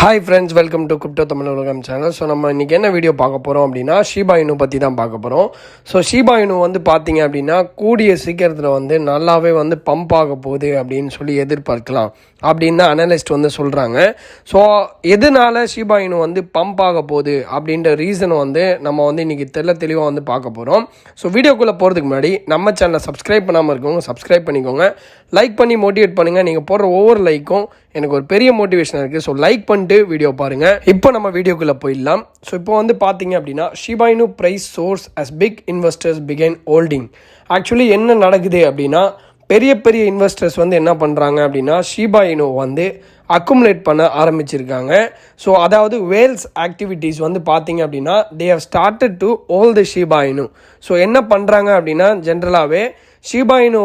Hi friends, welcome to crypto Tamil உலகம் channel. So நம்ம இன்றைக்கி என்ன வீடியோ பார்க்க போகிறோம் அப்படின்னா ஷிபா இனு பற்றி தான் பார்க்க போகிறோம். ஸோ ஷிபா இனு பார்த்தீங்க அப்படின்னா கூடிய சீக்கிரத்தில் நல்லாவே பம்ப் ஆக போகுது அப்படின்னு சொல்லி எதிர்பார்க்கலாம் அப்படின்னு தான் அனலிஸ்ட் சொல்கிறாங்க. ஸோ எதனால ஷிபா இனு பம்ப் ஆக போகுது அப்படின்ற ரீசன் நம்ம இன்றைக்கி தெளிவாக பார்க்க போகிறோம். ஸோ வீடியோக்குள்ளே போகிறதுக்கு முன்னாடி நம்ம சேனலை சப்ஸ்கிரைப் பண்ணாமல் இருக்கவங்க சப்ஸ்கிரைப் பண்ணிக்கோங்க, லைக் பண்ணி மோட்டிவேட் பண்ணுங்கள். நீங்கள் போடுற ஒவ்வொரு லைக்கும் எனக்கு ஒரு பெரிய மோட்டிவேஷன் இருக்குது. ஸோ லைக் பண்ணிட்டு வீடியோ பாருங்கள். இப்போ நம்ம வீடியோக்குள்ளே போயிடலாம். ஸோ இப்போ பார்த்தீங்க அப்படின்னா Shiba Inu price soars as big investors began holding. Actually என்ன நடக்குது அப்படின்னா பெரிய பெரிய இன்வெஸ்டர்ஸ் என்ன பண்ணுறாங்க அப்படின்னா ஷிபா இனு அக்குமுலேட் பண்ண ஆரம்பிச்சிருக்காங்க. ஸோ அதாவது வேல்ஸ் ஆக்டிவிட்டீஸ் பார்த்தீங்க அப்படின்னா they have started to hold the Shiba Inu. So என்ன பண்ணுறாங்க அப்படின்னா ஜென்ரலாகவே ஷிபா இனு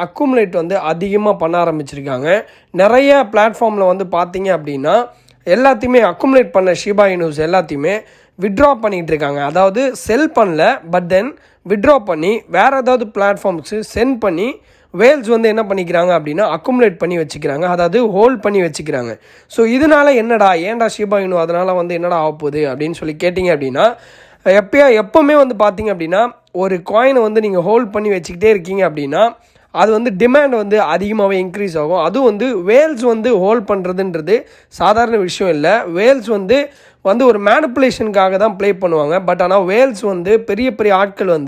அக்குமுலேட் அதிகமாக பண்ண ஆரம்பிச்சிருக்காங்க. நிறைய பிளாட்ஃபார்மில் பார்த்தீங்க அப்படின்னா எல்லாத்தையுமே அக்குமுலேட் பண்ண ஷிபா இனுஸ் எல்லாத்தையுமே விட்ரா பண்ணிகிட்டு இருக்காங்க. அதாவது செல் பண்ணல, பட் தென் விட்ரா பண்ணி வேறு ஏதாவது பிளாட்ஃபார்ம்ஸு சென்ட் பண்ணி வேல்ஸ் என்ன பண்ணிக்கிறாங்க அப்படின்னா அக்குமுலேட் பண்ணி வச்சுக்கிறாங்க, அதாவது ஹோல்ட் பண்ணி வச்சுக்கிறாங்க. ஸோ இதனால ஏன்டா ஷிபா இனு அதனால் என்னடா ஆக போகுது அப்படின்னு சொல்லி கேட்டிங்க அப்படின்னா எப்போவுமே பார்த்தீங்க அப்படின்னா ஒரு காயினை நீங்கள் ஹோல்ட் பண்ணி வச்சுக்கிட்டே இருக்கீங்க அப்படின்னா அது டிமாண்ட் அதிகமாகவே இன்க்ரீஸ் ஆகும். அதுவும் வேல்ஸ் ஹோல்ட் பண்ணுறதுன்றது சாதாரண விஷயம் இல்லை. வேல்ஸ் ஒரு மேனிப்புலேஷனுக்காக தான் ப்ளே பண்ணுவாங்க. பட் ஆனால் வேல்ஸ் பெரிய பெரிய ஆட்கள்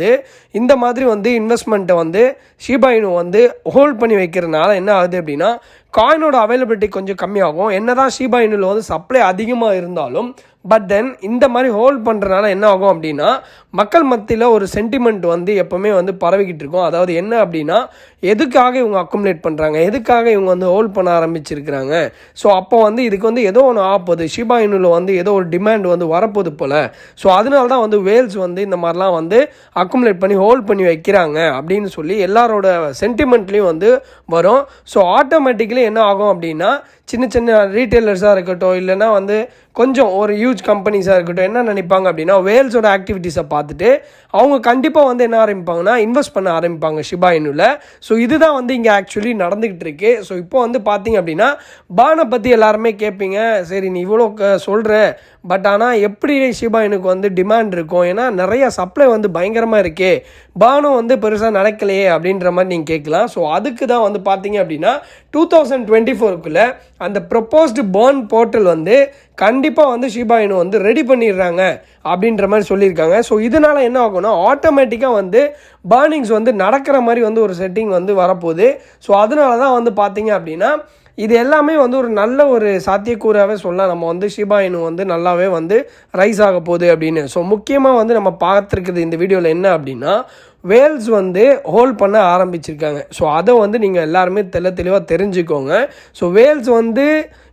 இந்த மாதிரி இன்வெஸ்ட்மெண்ட்டை ஷிபா இனு ஹோல்ட் பண்ணி வைக்கிறதுனால என்ன ஆகுது அப்படின்னா காயினோட அவைலபிலிட்டி கொஞ்சம் கம்மியாகும். என்ன தான் ஷிபா இனுவில் சப்ளை அதிகமாக இருந்தாலும் பட் தென் இந்த மாதிரி ஹோல்ட் பண்ணுறதுனால என்ன ஆகும் அப்படின்னா மக்கள் மத்தியில் ஒரு சென்டிமெண்ட் எப்போவுமே பரவிக்கிட்டு இருக்கும். அதாவது என்ன அப்படின்னா எதுக்காக இவங்க அக்குமுலேட் பண்ணுறாங்க, எதுக்காக இவங்க ஹோல்ட் பண்ண ஆரம்பிச்சிருக்கிறாங்க. ஸோ அப்போ இதுக்கு ஏதோ ஒன்று ஆகப்போகுது, ஷிபா இனுவில் ஏதோ ஒரு டிமாண்ட் வரப்போகுது போல். ஸோ அதனால தான் வேல்ஸ் இந்த மாதிரிலாம் அக்குமுலேட் பண்ணி ஹோல்ட் பண்ணி வைக்கிறாங்க அப்படின்னு சொல்லி எல்லாரோட சென்டிமெண்ட்லேயும் வரும். ஸோ ஆட்டோமேட்டிக்கலி என்ன ஆகும் அப்படின்னா சின்ன சின்ன ரீட்டைலர்ஸாக இருக்கட்டும், இல்லைன்னா கொஞ்சம் ஒரு ஹியூஜ் கம்பெனிஸாக இருக்கட்டும் என்ன நினைப்பாங்க அப்படின்னா வேல்ஸோட ஆக்டிவிட்டீஸை பார்த்துட்டு அவங்க கண்டிப்பாக என்ன ஆரம்பிப்பாங்கன்னா இன்வெஸ்ட் பண்ண ஆரம்பிப்பாங்க ஷிபா இனுவில். ஸோ இதுதான் இங்கே ஆக்சுவலி நடந்துக்கிட்டு இருக்கு. ஸோ இப்போ பார்த்தீங்க அப்படின்னா பானை பற்றி எல்லாருமே கேட்பீங்க, சரி நீ இவ்வளோ சொல்கிற, பட் ஆனால் எப்படி ஷிபா இனுக்கு டிமாண்ட் இருக்கும், ஏன்னா நிறைய சப்ளை பயங்கரமாக இருக்கே, பானம் பெருசாக நடக்கலையே அப்படின்ற மாதிரி நீங்கள் கேட்கலாம். ஸோ அதுக்கு தான் பார்த்தீங்க அப்படின்னா 2024 அந்த ப்ரொப்போஸ்டு பர்ன் போர்ட்டல் கண்டிப்பாக ஷிபா இனு ரெடி பண்ணிடுறாங்க அப்படின்ற மாதிரி சொல்லியிருக்காங்க. ஸோ இதனால் என்ன ஆகும்னா ஆட்டோமேட்டிக்காக பர்னிங்ஸ் நடக்கிற மாதிரி ஒரு செட்டிங் வரப்போகுது. ஸோ அதனால தான் பார்த்தீங்க அப்படின்னா இது எல்லாமே ஒரு நல்ல ஒரு சாத்தியக்கூறாகவே சொல்லலாம். நம்ம ஷிபா இனு நல்லாவே ரைஸ் ஆக போகுது அப்படின்னு. ஸோ முக்கியமாக நம்ம பார்த்துருக்குது இந்த வீடியோவில் என்ன அப்படின்னா வேல்ஸ் ஹோல்ட் பண்ண ஆரம்பிச்சிருக்காங்க. ஸோ அதை நீங்கள் எல்லாருமே தெளிவாக தெரிஞ்சுக்கோங்க. ஸோ வேல்ஸ்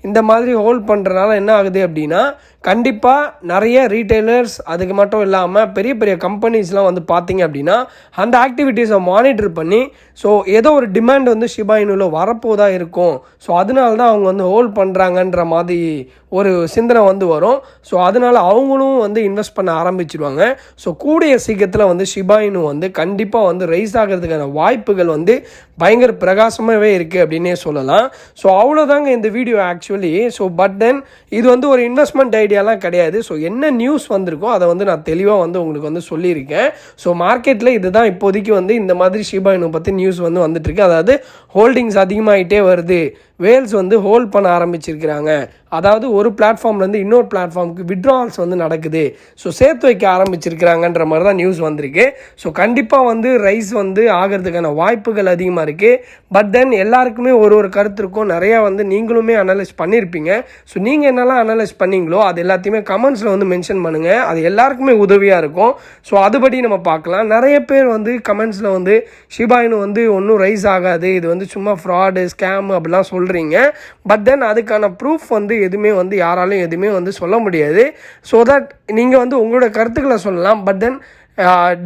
இந்த மாதிரி ஹோல்ட் பண்ணுறதுனால என்ன ஆகுது அப்படின்னா கண்டிப்பாக நிறைய ரீட்டைலர்ஸ் அதுக்கு மட்டும் இல்லாமல் பெரிய பெரிய கம்பெனிஸ்லாம் பார்த்தீங்க அப்படின்னா அந்த ஆக்டிவிட்டீஸை மானிட்டர் பண்ணி ஸோ ஏதோ ஒரு டிமாண்ட் ஷிபா இனுவில் வரப்போதா இருக்கும். ஸோ அதனால தான் அவங்க ஹோல்ட் பண்ணுறாங்கன்ற மாதிரி ஒரு சிந்தனை வரும். ஸோ அதனால் அவங்களும் இன்வெஸ்ட் பண்ண ஆரம்பிச்சிடுவாங்க. ஸோ கூடிய சீக்கிரத்தில் ஷிபா இனு கண்டிப்பாக ரைஸ் ஆகிறதுக்கான வாய்ப்புகள் பயங்கர பிரகாசமாகவே இருக்குது அப்படின்னே சொல்லலாம். ஸோ அவ்வளோதாங்க இந்த video actually. So but then இது ஒரு இன்வெஸ்ட்மெண்ட் ஐடியாலாம் கிடையாது. ஸோ என்ன நியூஸ் வந்திருக்கோ அதை நான் தெளிவாக உங்களுக்கு சொல்லியிருக்கேன். ஸோ மார்க்கெட்டில் இதுதான் இப்போதைக்கு இந்த மாதிரி ஷிபா இனு பற்றி நியூஸ் வந்துட்டுருக்கு. அதாவது ஹோல்டிங்ஸ் அதிகமாகிட்டே வருது, வேல்ஸ் ஹோல்ட் பண்ண ஆரம்பிச்சிருக்கிறாங்க, அதாவது ஒரு பிளாட்ஃபார்ம்லேருந்து இன்னொரு பிளாட்ஃபார்முக்கு விட்ரால்ஸ் நடக்குது, ஸோ சேர்த்து வைக்க ஆரம்பிச்சிருக்கிறாங்கன்ற மாதிரி தான் நியூஸ் வந்திருக்கு. ஸோ கண்டிப்பாக ரைஸ் ஆகிறதுக்கான வாய்ப்புகள் அதிகமாக இருக்குது. பட் தென் எல்லாருக்குமே ஒரு கருத்து இருக்கும், நிறையா நீங்களுமே அனலைஸ் பண்ணியிருப்பீங்க. ஸோ நீங்கள் என்னெல்லாம் அனலைஸ் பண்ணீங்களோ அது எல்லாத்தையுமே கமெண்ட்ஸில் மென்ஷன் பண்ணுங்கள், அது எல்லாருக்குமே உதவியாக இருக்கும். ஸோ அதுபடி நம்ம பார்க்கலாம். நிறைய பேர் கமெண்ட்ஸில் ஷிபா இனு ஒன்றும் ரைஸ் ஆகாது, இது சும்மா ஃப்ராடு ஸ்கேம் அப்படிலாம் சொல்கிறீங்க. பட் தென் அதுக்கான ப்ரூஃப் எதுவுமே யாராலையும் எதுவுமே சொல்ல முடியாது. ஸோ தட் நீங்கள் உங்களோட கருத்துக்களை சொல்லலாம். பட் தென்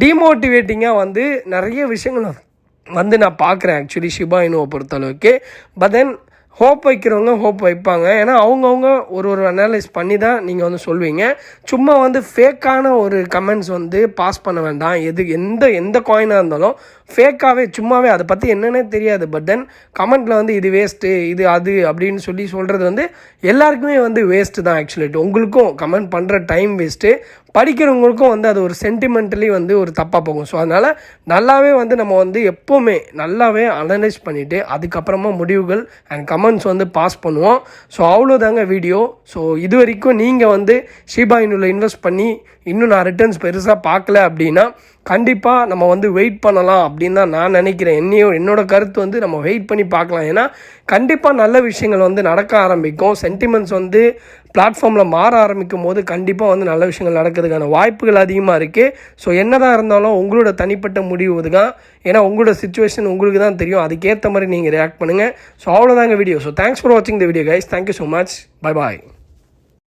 டிமோட்டிவேட்டிங்காக நிறைய விஷயங்கள் நான் பார்க்குறேன் ஆக்சுவலி ஷிபா இனுவை பொறுத்தளவுக்கு. பட் தென் ஹோப் வைக்கிறவங்க ஹோப் வைப்பாங்க, ஏன்னா அவங்கவுங்க ஒரு அனலைஸ் பண்ணி தான் நீங்கள் சொல்வீங்க. சும்மா ஃபேக்கான ஒரு கமெண்ட்ஸ் பாஸ் பண்ண வேண்டாம். எந்த காயினாக இருந்தாலும் ஃபேக்காகவே சும்மாவே அதை பற்றி என்னன்னே தெரியாது. பட் தென் கமெண்ட்டில் வந்து இது வேஸ்ட்டு இது அது அப்படின்னு சொல்கிறது வந்து எல்லாருக்குமே வந்து வேஸ்ட்டு தான். ஆக்சுவலி உங்களுக்கும் கமெண்ட் பண்ணுற டைம் வேஸ்ட்டு, படிக்கிறவங்களுக்கும் வந்து அது ஒரு சென்டிமெண்டலி வந்து ஒரு தப்பாக போகும். ஸோ அதனால் நல்லாவே வந்து நம்ம வந்து எப்போவுமே நல்லாவே அனலைஸ் பண்ணிவிட்டு அதுக்கப்புறமா முடிவுகள் அண்ட் கமெண்ட்ஸ் வந்து பாஸ் பண்ணுவோம். ஸோ அவ்வளோதாங்க வீடியோ. ஸோ இது வரைக்கும் நீங்கள் வந்து ஷிபா இனுவில் இன்வெஸ்ட் பண்ணி இன்னும் நான் ரிட்டர்ன்ஸ் பெருசாக பார்க்கல அப்படின்னா கண்டிப்பாக நம்ம வந்து வெயிட் பண்ணலாம் அப்படின்னு தான் நான் நினைக்கிறேன். என்னோட கருத்து வந்து நம்ம வெயிட் பண்ணி பார்க்கலாம். ஏன்னா கண்டிப்பாக நல்ல விஷயங்கள் வந்து நடக்க ஆரம்பிக்கும். சென்டிமெண்ட்ஸ் வந்து பிளாட்ஃபார்மில் மாற ஆரம்பிக்கும் போது கண்டிப்பாக வந்து நல்ல விஷயங்கள் நடக்கிறதுக்கான வாய்ப்புகள் அதிகமாக இருக்குது. ஸோ என்னதான் இருந்தாலும் உங்களோட தனிப்பட்ட முடிவு தான். ஏன்னா உங்களோட சிச்சுவேஷன் உங்களுக்கு தான் தெரியும். அதுக்கேற்ற மாதிரி நீங்கள் ரியாக்ட் பண்ணுங்கள். ஸோ அவ்வளோதாங்க வீடியோ. ஸோ தேங்க்ஸ் ஃபார் வாட்சிங் the video guys. Thank you so much. Bye bye.